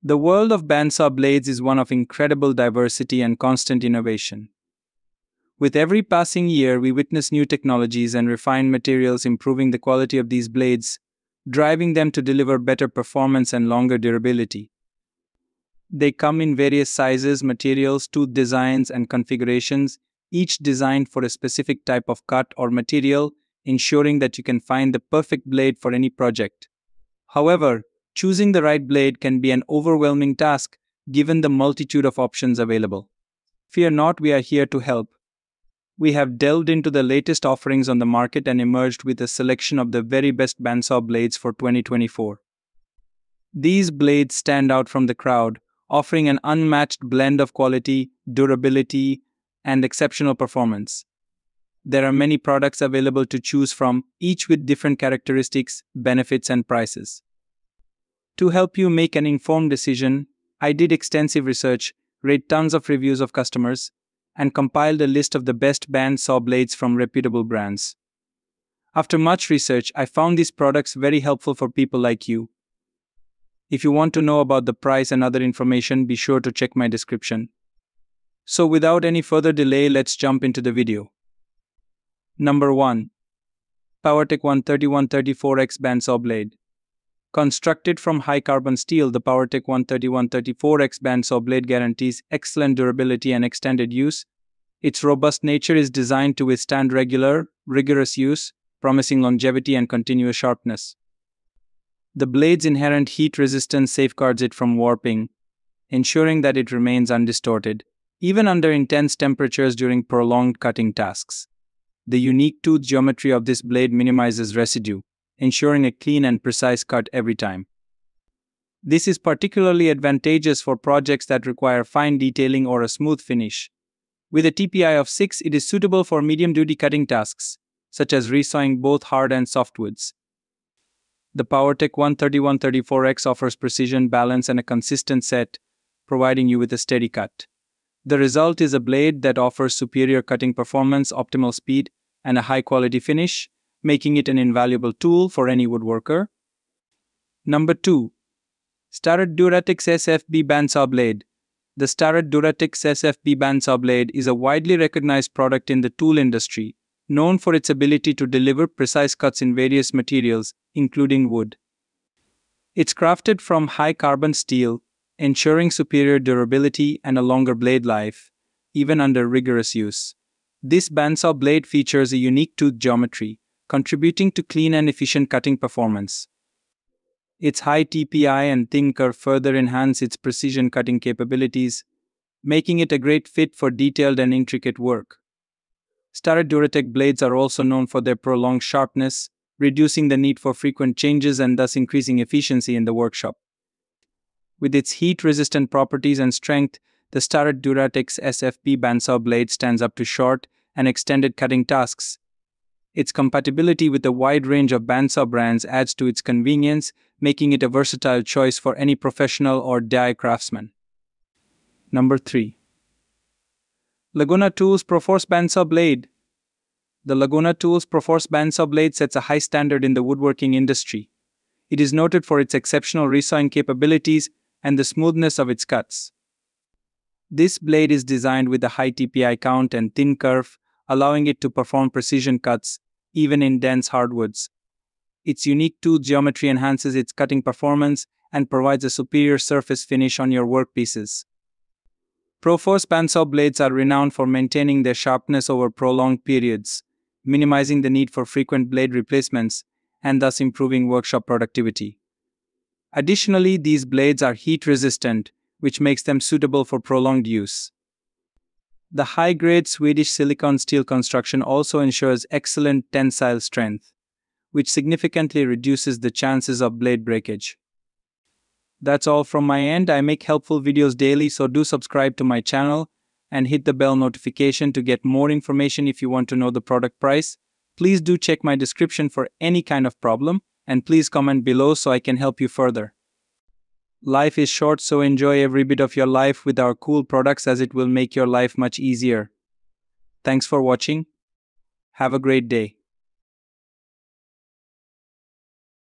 The world of bandsaw blades is one of incredible diversity and constant innovation. With every passing year, we witness new technologies and refined materials improving the quality of these blades, driving them to deliver better performance and longer durability. They come in various sizes, materials, tooth designs, and configurations, each designed for a specific type of cut or material, ensuring that you can find the perfect blade for any project. However, choosing the right blade can be an overwhelming task given the multitude of options available. Fear not, we are here to help. We have delved into the latest offerings on the market and emerged with a selection of the very best bandsaw blades for 2024. These blades stand out from the crowd, offering an unmatched blend of quality, durability, and exceptional performance. There are many products available to choose from, each with different characteristics, benefits, and prices. To help you make an informed decision, I did extensive research, read tons of reviews of customers, and compiled a list of the best bandsaw blades from reputable brands. After much research, I found these products very helpful for people like you. If you want to know about the price and other information, be sure to check my description. So without any further delay, let's jump into the video. Number 1. Powertech 130-134X Bandsaw Blade. Constructed from high-carbon steel, the Powertech 130-134X Bandsaw Blade guarantees excellent durability and extended use. Its robust nature is designed to withstand rigorous use, promising longevity and continuous sharpness. The blade's inherent heat resistance safeguards it from warping, ensuring that it remains undistorted, even under intense temperatures during prolonged cutting tasks. The unique tooth geometry of this blade minimizes residue, ensuring a clean and precise cut every time. This is particularly advantageous for projects that require fine detailing or a smooth finish. With a TPI of 6, it is suitable for medium-duty cutting tasks, such as resawing both hard and soft woods. The Powertech 130-134X offers precision, balance, and a consistent set, providing you with a steady cut. The result is a blade that offers superior cutting performance, optimal speed, and a high-quality finish, making it an invaluable tool for any woodworker. Number 2. Starrett Duratex SFB Bandsaw Blade. The Starrett Duratex SFB Bandsaw Blade is a widely recognized product in the tool industry, known for its ability to deliver precise cuts in various materials, including wood. It's crafted from high-carbon steel, ensuring superior durability and a longer blade life, even under rigorous use. This bandsaw blade features a unique tooth geometry, contributing to clean and efficient cutting performance. Its high TPI and thin curve further enhance its precision cutting capabilities, making it a great fit for detailed and intricate work. Starrett Duratec blades are also known for their prolonged sharpness, reducing the need for frequent changes and thus increasing efficiency in the workshop. With its heat-resistant properties and strength, the Starrett Duratex SFB bandsaw blade stands up to short and extended cutting tasks. Its compatibility with a wide range of bandsaw brands adds to its convenience, making it a versatile choice for any professional or DIY craftsman. Number 3. Laguna Tools ProForce Bandsaw Blade. The Laguna Tools ProForce Bandsaw Blade sets a high standard in the woodworking industry. It is noted for its exceptional resawing capabilities and the smoothness of its cuts. This blade is designed with a high TPI count and thin curve, allowing it to perform precision cuts, even in dense hardwoods. Its unique tooth geometry enhances its cutting performance and provides a superior surface finish on your workpieces. ProForce bandsaw blades are renowned for maintaining their sharpness over prolonged periods, minimizing the need for frequent blade replacements, and thus improving workshop productivity. Additionally, these blades are heat-resistant, which makes them suitable for prolonged use. The high-grade Swedish silicon steel construction also ensures excellent tensile strength, which significantly reduces the chances of blade breakage. That's all from my end. I make helpful videos daily, so do subscribe to my channel and hit the bell notification to get more information. If you want to know the product price, please do check my description for any kind of problem, and please comment below so I can help you further. Life is short, so enjoy every bit of your life with our cool products, as it will make your life much easier. Thanks for watching. Have a great day.